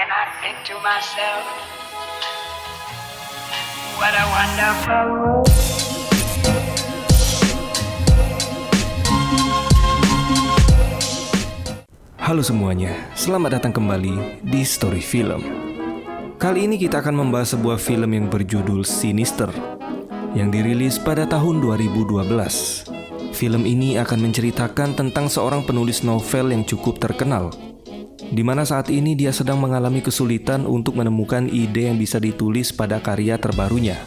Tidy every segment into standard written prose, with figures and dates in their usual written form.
and I think to myself, what a wonderful world. Halo semuanya, selamat datang kembali di Story Film. Kali ini kita akan membahas sebuah film yang berjudul Sinister yang dirilis pada tahun 2012. Film ini akan menceritakan tentang seorang penulis novel yang cukup terkenal, di mana saat ini dia sedang mengalami kesulitan untuk menemukan ide yang bisa ditulis pada karya terbarunya.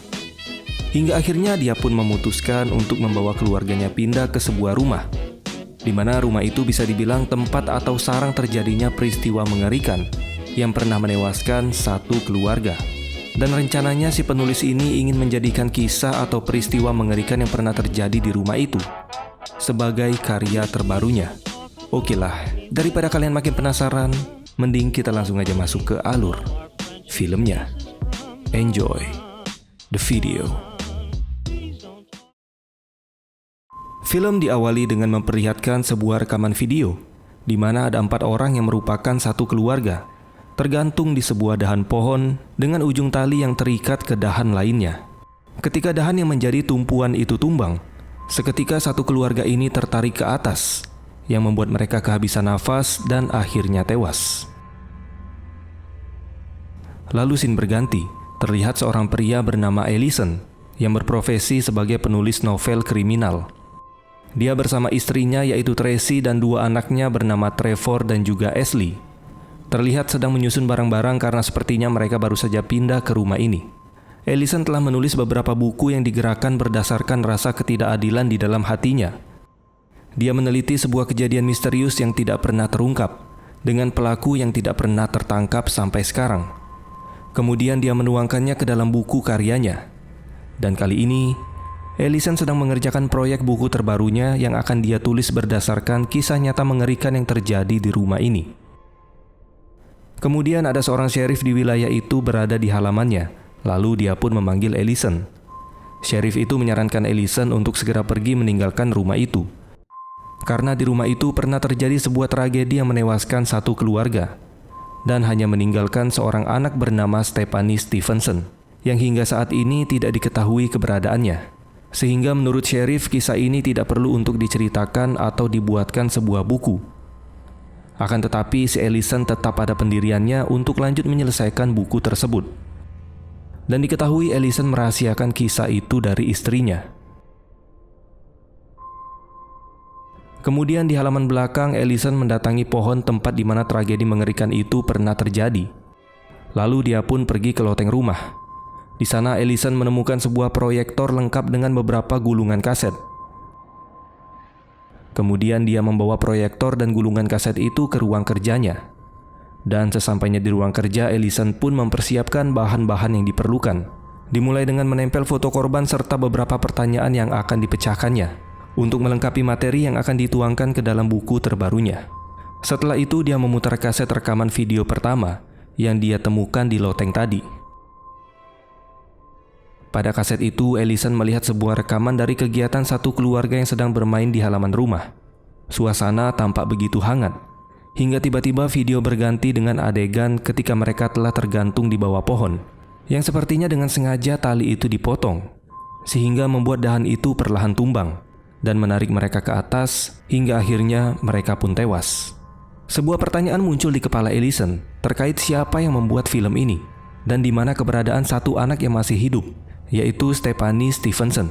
Hingga akhirnya dia pun memutuskan untuk membawa keluarganya pindah ke sebuah rumah, di mana rumah itu bisa dibilang tempat atau sarang terjadinya peristiwa mengerikan yang pernah menewaskan satu keluarga. Dan rencananya si penulis ini ingin menjadikan kisah atau peristiwa mengerikan yang pernah terjadi di rumah itu sebagai karya terbarunya. Oke lah, daripada kalian makin penasaran, mending kita langsung aja masuk ke alur filmnya. Enjoy the video. Film diawali dengan memperlihatkan sebuah rekaman video di mana ada 4 orang yang merupakan satu keluarga tergantung di sebuah dahan pohon dengan ujung tali yang terikat ke dahan lainnya. Ketika dahan yang menjadi tumpuan itu tumbang, seketika satu keluarga ini tertarik ke atas yang membuat mereka kehabisan nafas dan akhirnya tewas. Lalu scene berganti, terlihat seorang pria bernama Ellison yang berprofesi sebagai penulis novel kriminal. Dia bersama istrinya yaitu Tracy dan 2 anaknya bernama Trevor dan juga Ashley. Terlihat sedang menyusun barang-barang karena sepertinya mereka baru saja pindah ke rumah ini. Ellison telah menulis beberapa buku yang digerakkan berdasarkan rasa ketidakadilan di dalam hatinya. Dia meneliti sebuah kejadian misterius yang tidak pernah terungkap dengan pelaku yang tidak pernah tertangkap sampai sekarang. Kemudian dia menuangkannya ke dalam buku karyanya. Dan kali ini Ellison sedang mengerjakan proyek buku terbarunya yang akan dia tulis berdasarkan kisah nyata mengerikan yang terjadi di rumah ini. Kemudian ada seorang sheriff di wilayah itu berada di halamannya, lalu dia pun memanggil Ellison. Sheriff itu menyarankan Ellison untuk segera pergi meninggalkan rumah itu, karena di rumah itu pernah terjadi sebuah tragedi yang menewaskan satu keluarga, dan hanya meninggalkan seorang anak bernama Stephanie Stevenson, yang hingga saat ini tidak diketahui keberadaannya. Sehingga menurut sheriff kisah ini tidak perlu untuk diceritakan atau dibuatkan sebuah buku. Akan tetapi si Ellison tetap pada pendiriannya untuk lanjut menyelesaikan buku tersebut. Dan diketahui Ellison merahasiakan kisah itu dari istrinya. Kemudian di halaman belakang Ellison mendatangi pohon tempat di mana tragedi mengerikan itu pernah terjadi. Lalu dia pun pergi ke loteng rumah. Di sana Ellison menemukan sebuah proyektor lengkap dengan beberapa gulungan kaset. Kemudian dia membawa proyektor dan gulungan kaset itu ke ruang kerjanya. Dan sesampainya di ruang kerja, Ellison pun mempersiapkan bahan-bahan yang diperlukan. Dimulai dengan menempel foto korban serta beberapa pertanyaan yang akan dipecahkannya untuk melengkapi materi yang akan dituangkan ke dalam buku terbarunya. Setelah itu dia memutar kaset rekaman video pertama yang dia temukan di loteng tadi. Pada kaset itu, Ellison melihat sebuah rekaman dari kegiatan satu keluarga yang sedang bermain di halaman rumah. Suasana tampak begitu hangat, hingga tiba-tiba video berganti dengan adegan ketika mereka telah tergantung di bawah pohon, yang sepertinya dengan sengaja tali itu dipotong, sehingga membuat dahan itu perlahan tumbang, dan menarik mereka ke atas, hingga akhirnya mereka pun tewas. Sebuah pertanyaan muncul di kepala Ellison terkait siapa yang membuat film ini, dan di mana keberadaan satu anak yang masih hidup, yaitu Stephanie Stevenson.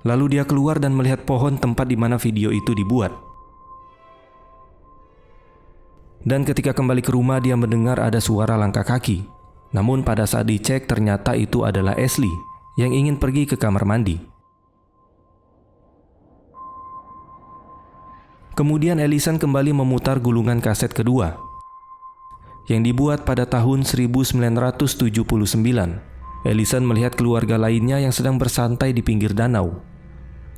Lalu dia keluar dan melihat pohon tempat di mana video itu dibuat. Dan ketika kembali ke rumah dia mendengar ada suara langkah kaki. Namun pada saat dicek ternyata itu adalah Ashley yang ingin pergi ke kamar mandi. Kemudian Ellison kembali memutar gulungan kaset kedua yang dibuat pada tahun 1979. Ellison melihat keluarga lainnya yang sedang bersantai di pinggir danau.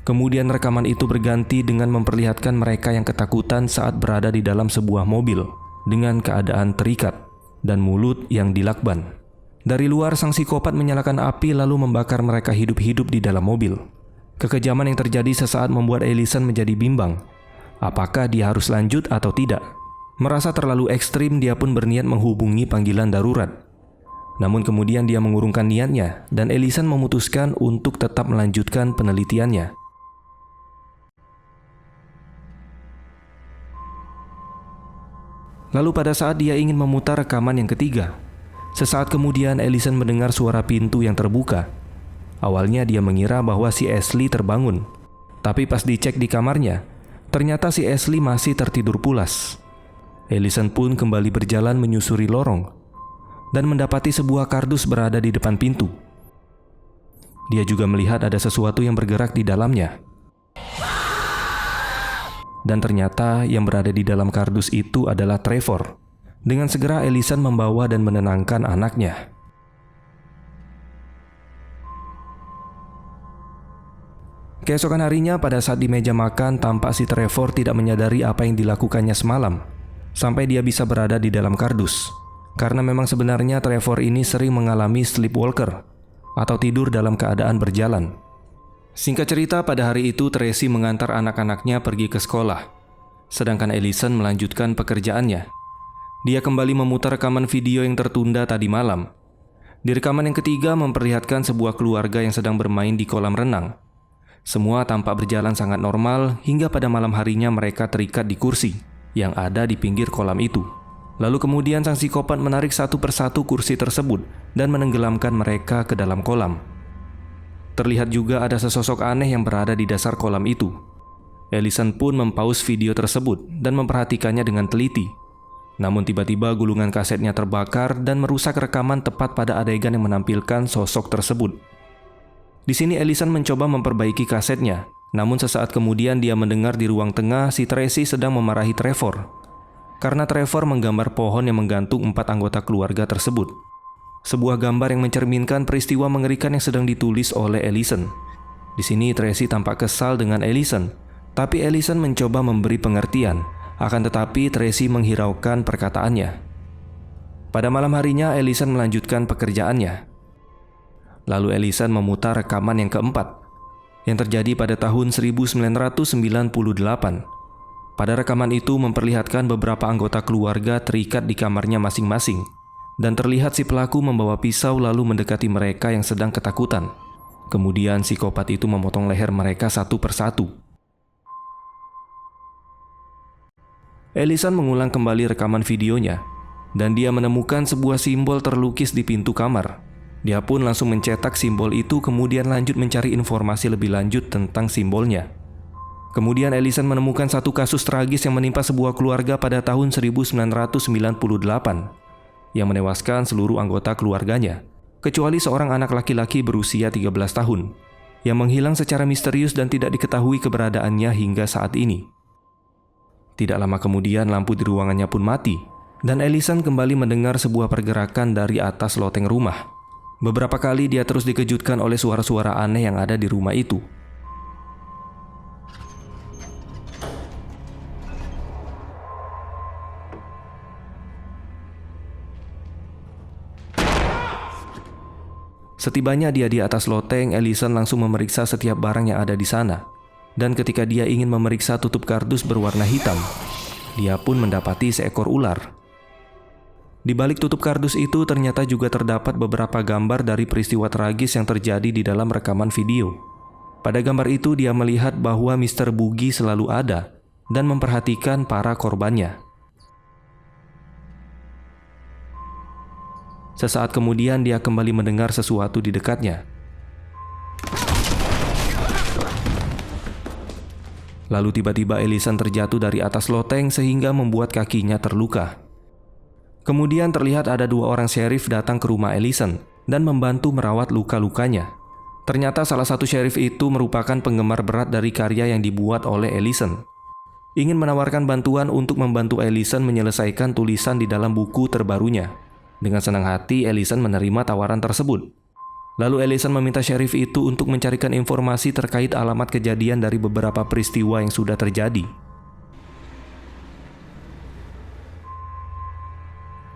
Kemudian rekaman itu berganti dengan memperlihatkan mereka yang ketakutan saat berada di dalam sebuah mobil dengan keadaan terikat dan mulut yang dilakban. Dari luar sang psikopat menyalakan api lalu membakar mereka hidup-hidup di dalam mobil. Kekejaman yang terjadi sesaat membuat Ellison menjadi bimbang. Apakah dia harus lanjut atau tidak? Merasa terlalu ekstrim, dia pun berniat menghubungi panggilan darurat. Namun kemudian dia mengurungkan niatnya dan Ellison memutuskan untuk tetap melanjutkan penelitiannya. Lalu pada saat dia ingin memutar rekaman yang ketiga, sesaat kemudian Ellison mendengar suara pintu yang terbuka. Awalnya dia mengira bahwa si Ashley terbangun, tapi pas dicek di kamarnya, ternyata si Ashley masih tertidur pulas. Ellison pun kembali berjalan menyusuri lorong dan mendapati sebuah kardus berada di depan pintu. Dia juga melihat ada sesuatu yang bergerak di dalamnya. Dan ternyata yang berada di dalam kardus itu adalah Trevor. Dengan segera Ellison membawa dan menenangkan anaknya. Keesokan harinya pada saat di meja makan, tampak si Trevor tidak menyadari apa yang dilakukannya semalam, sampai dia bisa berada di dalam kardus. Karena memang sebenarnya Trevor ini sering mengalami sleepwalker, atau tidur dalam keadaan berjalan. Singkat cerita, pada hari itu Tracy mengantar anak-anaknya pergi ke sekolah, sedangkan Ellison melanjutkan pekerjaannya. Dia kembali memutar rekaman video yang tertunda tadi malam. Di rekaman yang ketiga memperlihatkan sebuah keluarga yang sedang bermain di kolam renang. Semua tampak berjalan sangat normal hingga pada malam harinya mereka terikat di kursi yang ada di pinggir kolam itu. Lalu kemudian sang psikopat menarik satu persatu kursi tersebut dan menenggelamkan mereka ke dalam kolam. Terlihat juga ada sesosok aneh yang berada di dasar kolam itu. Ellison pun mempause video tersebut dan memperhatikannya dengan teliti. Namun tiba-tiba gulungan kasetnya terbakar dan merusak rekaman tepat pada adegan yang menampilkan sosok tersebut. Di sini Ellison mencoba memperbaiki kasetnya, namun sesaat kemudian dia mendengar di ruang tengah si Tracy sedang memarahi Trevor. Karena Trevor menggambar pohon yang menggantung 4 anggota keluarga tersebut. Sebuah gambar yang mencerminkan peristiwa mengerikan yang sedang ditulis oleh Ellison. Di sini Tracy tampak kesal dengan Ellison, tapi Ellison mencoba memberi pengertian, akan tetapi Tracy menghiraukan perkataannya. Pada malam harinya Ellison melanjutkan pekerjaannya. Lalu Ellison memutar rekaman yang keempat, yang terjadi pada tahun 1998. Pada rekaman itu memperlihatkan beberapa anggota keluarga terikat di kamarnya masing-masing. Dan terlihat si pelaku membawa pisau lalu mendekati mereka yang sedang ketakutan. Kemudian psikopat itu memotong leher mereka satu persatu. Ellison mengulang kembali rekaman videonya, dan dia menemukan sebuah simbol terlukis di pintu kamar. Dia pun langsung mencetak simbol itu, kemudian lanjut mencari informasi lebih lanjut tentang simbolnya. Kemudian Ellison menemukan satu kasus tragis yang menimpa sebuah keluarga pada tahun 1998. Yang menewaskan seluruh anggota keluarganya, kecuali seorang anak laki-laki berusia 13 tahun, yang menghilang secara misterius dan tidak diketahui keberadaannya hingga saat ini. Tidak lama kemudian lampu di ruangannya pun mati, dan Ellison kembali mendengar sebuah pergerakan dari atas loteng rumah. Beberapa kali dia terus dikejutkan oleh suara-suara aneh yang ada di rumah itu. Setibanya dia di atas loteng, Ellison langsung memeriksa setiap barang yang ada di sana. Dan ketika dia ingin memeriksa tutup kardus berwarna hitam, dia pun mendapati seekor ular. Di balik tutup kardus itu ternyata juga terdapat beberapa gambar dari peristiwa tragis yang terjadi di dalam rekaman video. Pada gambar itu dia melihat bahwa Mr. Boogie selalu ada dan memperhatikan para korbannya. Sesaat kemudian dia kembali mendengar sesuatu di dekatnya. Lalu tiba-tiba Ellison terjatuh dari atas loteng sehingga membuat kakinya terluka. Kemudian terlihat ada 2 orang sheriff datang ke rumah Ellison dan membantu merawat luka-lukanya. Ternyata salah satu sheriff itu merupakan penggemar berat dari karya yang dibuat oleh Ellison. Ingin menawarkan bantuan untuk membantu Ellison menyelesaikan tulisan di dalam buku terbarunya. Dengan senang hati, Ellison menerima tawaran tersebut. Lalu Ellison meminta sheriff itu untuk mencarikan informasi terkait alamat kejadian dari beberapa peristiwa yang sudah terjadi.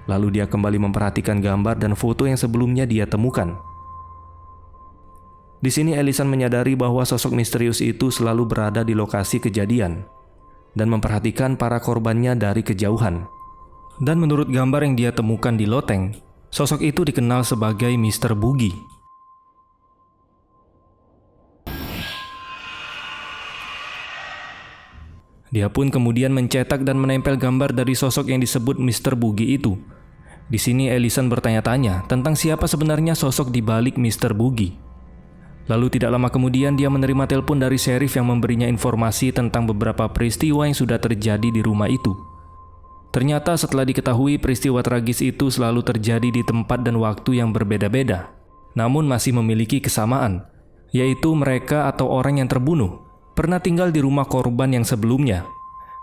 Lalu dia kembali memperhatikan gambar dan foto yang sebelumnya dia temukan. Di sini Ellison menyadari bahwa sosok misterius itu selalu berada di lokasi kejadian. dan memperhatikan para korbannya dari kejauhan. Dan menurut gambar yang dia temukan di loteng, sosok itu dikenal sebagai Mr. Boogie. Dia pun kemudian mencetak dan menempel gambar dari sosok yang disebut Mr. Boogie itu. Di sini Ellison bertanya-tanya tentang siapa sebenarnya sosok di balik Mr. Boogie. Lalu tidak lama kemudian dia menerima telepon dari sheriff yang memberinya informasi tentang beberapa peristiwa yang sudah terjadi di rumah itu. Ternyata setelah diketahui peristiwa tragis itu selalu terjadi di tempat dan waktu yang berbeda-beda, namun masih memiliki kesamaan, yaitu mereka atau orang yang terbunuh pernah tinggal di rumah korban yang sebelumnya,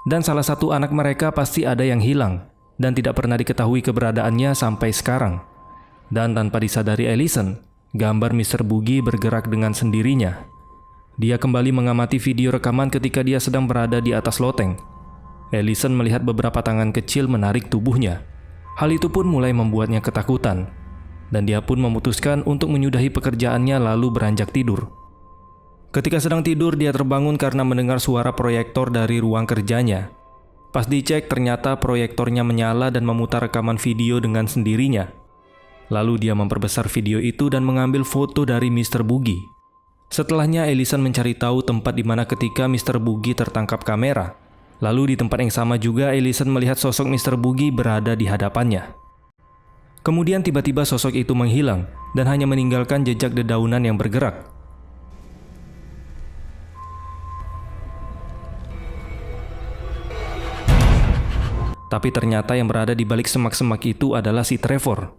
dan salah satu anak mereka pasti ada yang hilang dan tidak pernah diketahui keberadaannya sampai sekarang. Dan tanpa disadari Ellison, gambar Mr. Boogie bergerak dengan sendirinya. Dia kembali mengamati video rekaman ketika dia sedang berada di atas loteng. Ellison melihat beberapa tangan kecil menarik tubuhnya. Hal itu pun mulai membuatnya ketakutan, dan dia pun memutuskan untuk menyudahi pekerjaannya lalu beranjak tidur. Ketika sedang tidur, dia terbangun karena mendengar suara proyektor dari ruang kerjanya. Pas dicek, ternyata proyektornya menyala dan memutar rekaman video dengan sendirinya. Lalu dia memperbesar video itu dan mengambil foto dari Mr. Boogie. Setelahnya, Ellison mencari tahu tempat di mana ketika Mr. Boogie tertangkap kamera. Lalu di tempat yang sama juga, Ellison melihat sosok Mr. Boogie berada di hadapannya. Kemudian tiba-tiba sosok itu menghilang dan hanya meninggalkan jejak dedaunan yang bergerak. Tapi ternyata yang berada di balik semak-semak itu adalah si Trevor.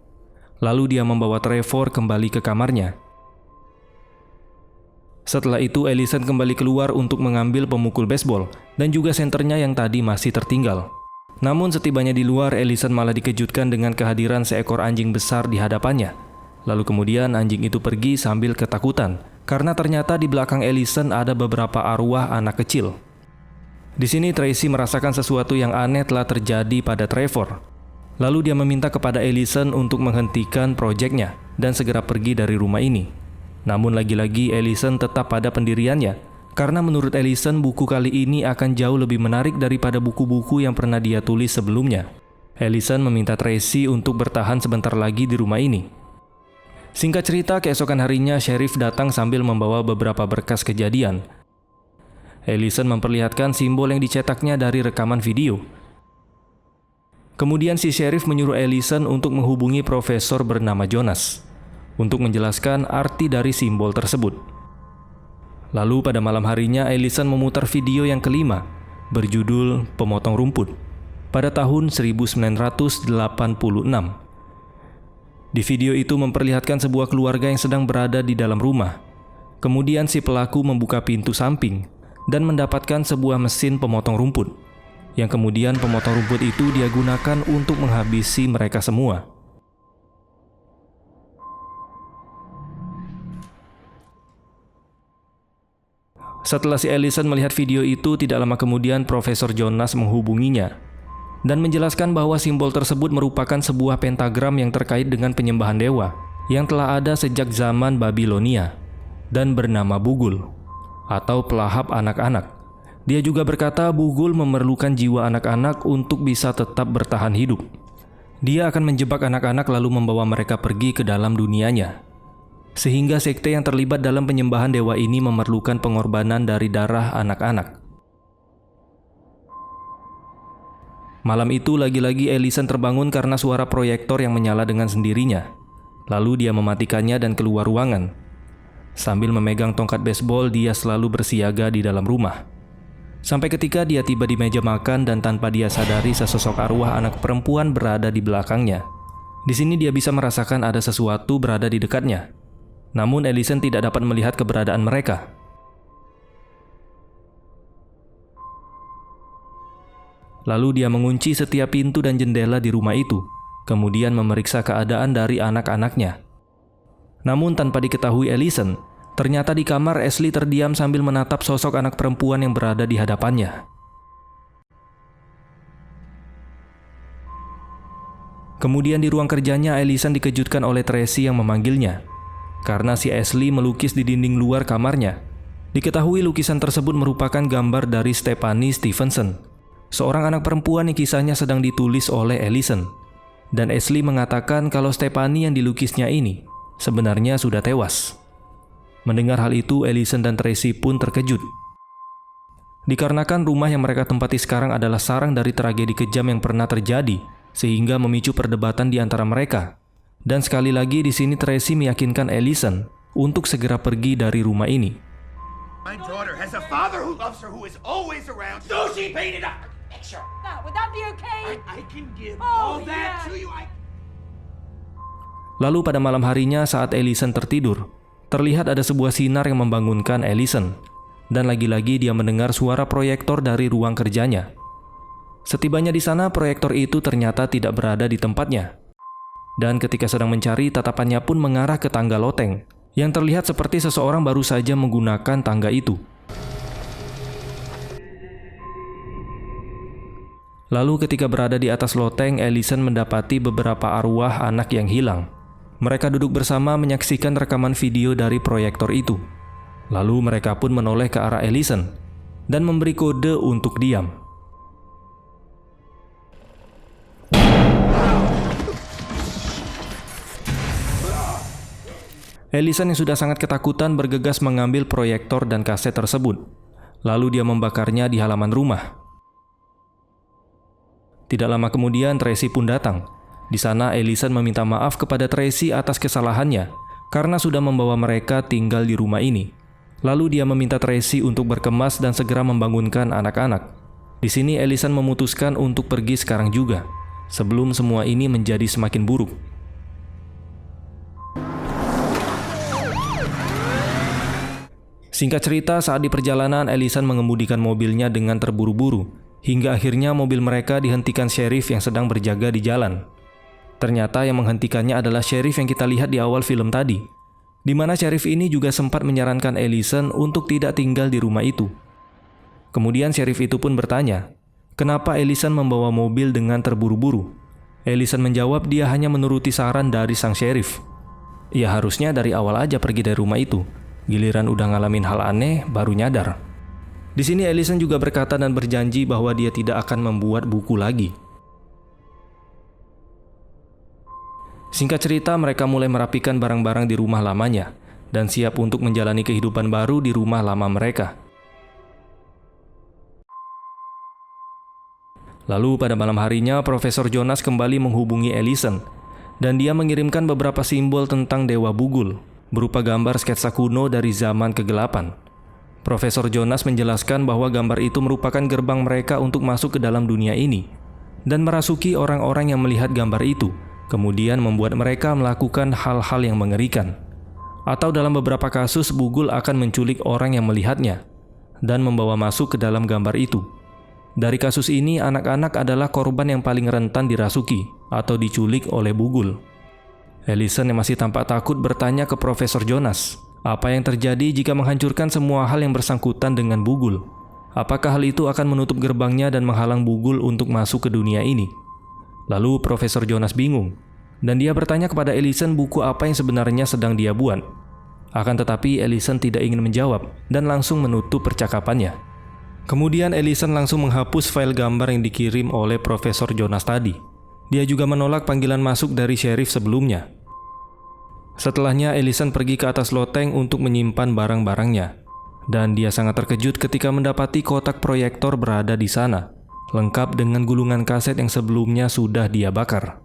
Lalu dia membawa Trevor kembali ke kamarnya. Setelah itu Ellison kembali keluar untuk mengambil pemukul baseball dan juga senternya yang tadi masih tertinggal. Namun setibanya di luar, Ellison malah dikejutkan dengan kehadiran seekor anjing besar di hadapannya. Lalu kemudian anjing itu pergi sambil ketakutan karena ternyata di belakang Ellison ada beberapa arwah anak kecil. Di sini Tracy merasakan sesuatu yang aneh telah terjadi pada Trevor. Lalu dia meminta kepada Ellison untuk menghentikan proyeknya dan segera pergi dari rumah ini. Namun lagi-lagi Ellison tetap pada pendiriannya, karena menurut Ellison buku kali ini akan jauh lebih menarik daripada buku-buku yang pernah dia tulis sebelumnya. Ellison meminta Tracy untuk bertahan sebentar lagi di rumah ini. Singkat cerita, keesokan harinya sheriff datang sambil membawa beberapa berkas kejadian. Ellison memperlihatkan simbol yang dicetaknya dari rekaman video. Kemudian si sheriff menyuruh Ellison untuk menghubungi profesor bernama Jonas untuk menjelaskan arti dari simbol tersebut. Lalu pada malam harinya Ellison memutar video yang kelima berjudul Pemotong Rumput pada tahun 1986. Di video itu memperlihatkan sebuah keluarga yang sedang berada di dalam rumah. Kemudian si pelaku membuka pintu samping dan mendapatkan sebuah mesin pemotong rumput, yang kemudian pemotong rumput itu dia gunakan untuk menghabisi mereka semua. Setelah si Ellison melihat video itu, tidak lama kemudian Profesor Jonas menghubunginya dan menjelaskan bahwa simbol tersebut merupakan sebuah pentagram yang terkait dengan penyembahan dewa yang telah ada sejak zaman Babilonia dan bernama Bugul atau pelahap anak-anak. Dia juga berkata Bugul memerlukan jiwa anak-anak untuk bisa tetap bertahan hidup. Dia akan menjebak anak-anak lalu membawa mereka pergi ke dalam dunianya. Sehingga sekte yang terlibat dalam penyembahan dewa ini memerlukan pengorbanan dari darah anak-anak. Malam itu lagi-lagi Ellison terbangun karena suara proyektor yang menyala dengan sendirinya. Lalu dia mematikannya dan keluar ruangan. Sambil memegang tongkat baseball, dia selalu bersiaga di dalam rumah. Sampai ketika dia tiba di meja makan dan tanpa dia sadari sesosok arwah anak perempuan berada di belakangnya. Di sini dia bisa merasakan ada sesuatu berada di dekatnya. Namun Ellison tidak dapat melihat keberadaan mereka. Lalu dia mengunci setiap pintu dan jendela di rumah itu, kemudian memeriksa keadaan dari anak-anaknya. Namun tanpa diketahui Ellison, ternyata di kamar Ashley terdiam sambil menatap sosok anak perempuan yang berada di hadapannya. Kemudian di ruang kerjanya Ellison dikejutkan oleh Tracy yang memanggilnya, karena si Ashley melukis di dinding luar kamarnya. Diketahui lukisan tersebut merupakan gambar dari Stephanie Stevenson, seorang anak perempuan yang kisahnya sedang ditulis oleh Ellison. Dan Ashley mengatakan kalau Stephanie yang dilukisnya ini sebenarnya sudah tewas. Mendengar hal itu, Ellison dan Tracy pun terkejut. Dikarenakan rumah yang mereka tempati sekarang adalah sarang dari tragedi kejam yang pernah terjadi, sehingga memicu perdebatan di antara mereka. Dan sekali lagi di sini Tracy meyakinkan Ellison untuk segera pergi dari rumah ini. My daughter has a father who loves her, who is always around, so she painted a picture. Now, would that be okay? I can give Oh, all that yeah. to you. Lalu pada malam harinya saat Ellison tertidur, terlihat ada sebuah sinar yang membangunkan Ellison. Dan lagi-lagi dia mendengar suara proyektor dari ruang kerjanya. Setibanya di sana, proyektor itu ternyata tidak berada di tempatnya. Dan ketika sedang mencari, tatapannya pun mengarah ke tangga loteng, yang terlihat seperti seseorang baru saja menggunakan tangga itu. Lalu ketika berada di atas loteng, Ellison mendapati beberapa arwah anak yang hilang. Mereka duduk bersama menyaksikan rekaman video dari proyektor itu. Lalu mereka pun menoleh ke arah Ellison dan memberi kode untuk diam. Ellison yang sudah sangat ketakutan bergegas mengambil proyektor dan kaset tersebut. Lalu dia membakarnya di halaman rumah. Tidak lama kemudian Tracy pun datang. Di sana Ellison meminta maaf kepada Tracy atas kesalahannya karena sudah membawa mereka tinggal di rumah ini. Lalu dia meminta Tracy untuk berkemas dan segera membangunkan anak-anak. Di sini Ellison memutuskan untuk pergi sekarang juga, sebelum semua ini menjadi semakin buruk. Singkat cerita, saat di perjalanan Ellison mengemudikan mobilnya dengan terburu-buru, hingga akhirnya mobil mereka dihentikan sheriff yang sedang berjaga di jalan. Ternyata yang menghentikannya adalah sheriff yang kita lihat di awal film tadi, di mana sheriff ini juga sempat menyarankan Ellison untuk tidak tinggal di rumah itu. Kemudian sheriff itu pun bertanya, kenapa Ellison membawa mobil dengan terburu-buru? Ellison menjawab dia hanya menuruti saran dari sang sheriff. Ya harusnya dari awal aja pergi dari rumah itu. Giliran udah ngalamin hal aneh, baru nyadar. Di sini Ellison juga berkata dan berjanji bahwa dia tidak akan membuat buku lagi. Singkat cerita, mereka mulai merapikan barang-barang di rumah lamanya dan siap untuk menjalani kehidupan baru di rumah lama mereka. Lalu pada malam harinya, Profesor Jonas kembali menghubungi Ellison dan dia mengirimkan beberapa simbol tentang Dewa Bugul, berupa gambar sketsa kuno dari zaman kegelapan. Profesor Jonas menjelaskan bahwa gambar itu merupakan gerbang mereka untuk masuk ke dalam dunia ini dan merasuki orang-orang yang melihat gambar itu, kemudian membuat mereka melakukan hal-hal yang mengerikan. Atau dalam beberapa kasus, Bugul akan menculik orang yang melihatnya dan membawa masuk ke dalam gambar itu. Dari kasus ini, anak-anak adalah korban yang paling rentan dirasuki atau diculik oleh Bugul. Ellison yang masih tampak takut bertanya ke Profesor Jonas, apa yang terjadi jika menghancurkan semua hal yang bersangkutan dengan Bugul? Apakah hal itu akan menutup gerbangnya dan menghalang Bugul untuk masuk ke dunia ini? Lalu Profesor Jonas bingung, dan dia bertanya kepada Ellison buku apa yang sebenarnya sedang dia buat. Akan tetapi Ellison tidak ingin menjawab dan langsung menutup percakapannya. Kemudian Ellison langsung menghapus file gambar yang dikirim oleh Profesor Jonas tadi. Dia juga menolak panggilan masuk dari sheriff sebelumnya. Setelahnya Ellison pergi ke atas loteng untuk menyimpan barang-barangnya. Dan dia sangat terkejut ketika mendapati kotak proyektor berada di sana, lengkap dengan gulungan kaset yang sebelumnya sudah dia bakar.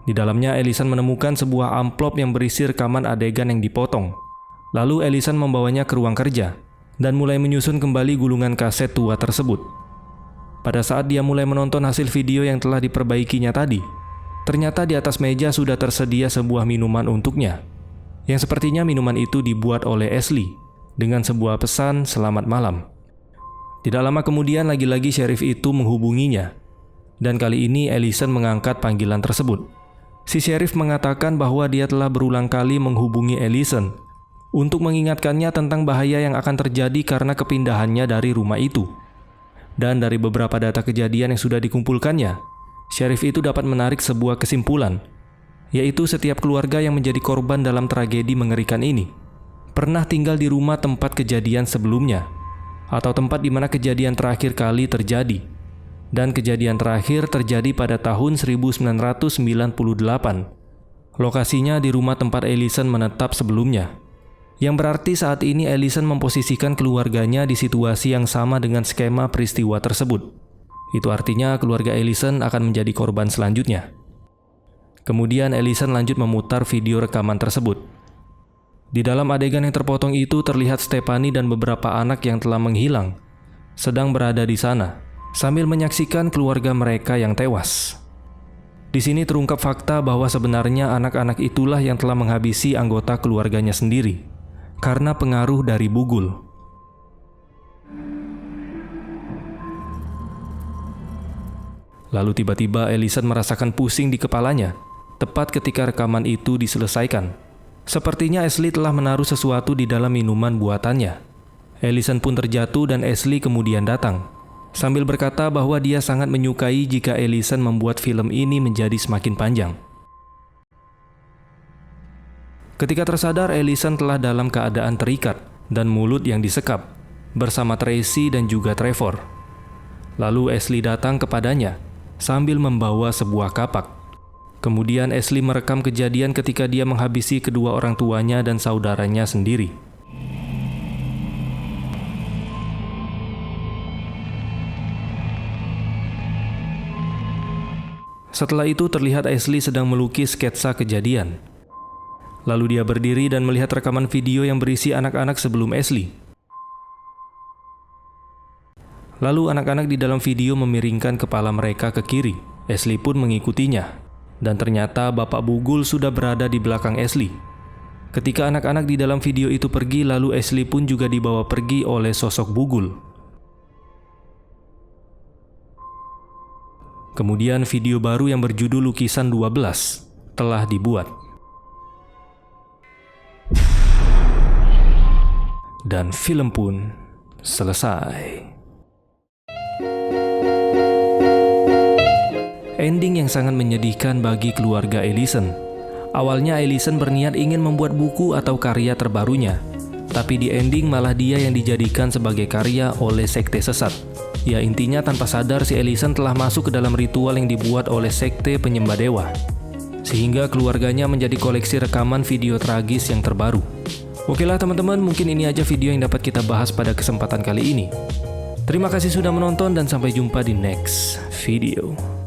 Di dalamnya Ellison menemukan sebuah amplop yang berisi rekaman adegan yang dipotong. Lalu Ellison membawanya ke ruang kerja dan mulai menyusun kembali gulungan kaset tua tersebut. Pada saat dia mulai menonton hasil video yang telah diperbaikinya tadi, ternyata di atas meja sudah tersedia sebuah minuman untuknya, yang sepertinya minuman itu dibuat oleh Ashley dengan sebuah pesan selamat malam. Tidak lama kemudian lagi-lagi sheriff itu menghubunginya, dan kali ini Ellison mengangkat panggilan tersebut. Si sheriff mengatakan bahwa dia telah berulang kali menghubungi Ellison untuk mengingatkannya tentang bahaya yang akan terjadi karena kepindahannya dari rumah itu. Dan dari beberapa data kejadian yang sudah dikumpulkannya, sheriff itu dapat menarik sebuah kesimpulan, yaitu setiap keluarga yang menjadi korban dalam tragedi mengerikan ini pernah tinggal di rumah tempat kejadian sebelumnya, atau tempat di mana kejadian terakhir kali terjadi. Dan kejadian terakhir terjadi pada tahun 1998. Lokasinya di rumah tempat Allison menetap sebelumnya. Yang berarti saat ini Allison memposisikan keluarganya di situasi yang sama dengan skema peristiwa tersebut. Itu artinya keluarga Allison akan menjadi korban selanjutnya. Kemudian Allison lanjut memutar video rekaman tersebut. Di dalam adegan yang terpotong itu terlihat Stephanie dan beberapa anak yang telah menghilang sedang berada di sana sambil menyaksikan keluarga mereka yang tewas. Di sini terungkap fakta bahwa sebenarnya anak-anak itulah yang telah menghabisi anggota keluarganya sendiri karena pengaruh dari bugul. Lalu tiba-tiba Allison merasakan pusing di kepalanya, tepat ketika rekaman itu diselesaikan. Sepertinya Ashley telah menaruh sesuatu di dalam minuman buatannya. Allison pun terjatuh dan Ashley kemudian datang, sambil berkata bahwa dia sangat menyukai jika Allison membuat film ini menjadi semakin panjang. Ketika tersadar, Allison telah dalam keadaan terikat dan mulut yang disekap, bersama Tracy dan juga Trevor. Lalu Ashley datang kepadanya, sambil membawa sebuah kapak. Kemudian Ashley merekam kejadian ketika dia menghabisi kedua orang tuanya dan saudaranya sendiri. Setelah itu terlihat Ashley sedang melukis sketsa kejadian. Lalu dia berdiri dan melihat rekaman video yang berisi anak-anak sebelum Ashley. Lalu anak-anak di dalam video memiringkan kepala mereka ke kiri. Ashley pun mengikutinya. Dan ternyata Bapak Bugul sudah berada di belakang Ashley. Ketika anak-anak di dalam video itu pergi, lalu Ashley pun juga dibawa pergi oleh sosok Bugul. Kemudian video baru yang berjudul Lukisan 12 telah dibuat. Dan film pun selesai. Ending yang sangat menyedihkan bagi keluarga Allison. Awalnya Allison berniat ingin membuat buku atau karya terbarunya, tapi di ending malah dia yang dijadikan sebagai karya oleh sekte sesat. Ya intinya tanpa sadar si Allison telah masuk ke dalam ritual yang dibuat oleh sekte penyembah dewa, sehingga keluarganya menjadi koleksi rekaman video tragis yang terbaru. Oke lah teman-teman, mungkin ini aja video yang dapat kita bahas pada kesempatan kali ini. Terima kasih sudah menonton dan sampai jumpa di next video.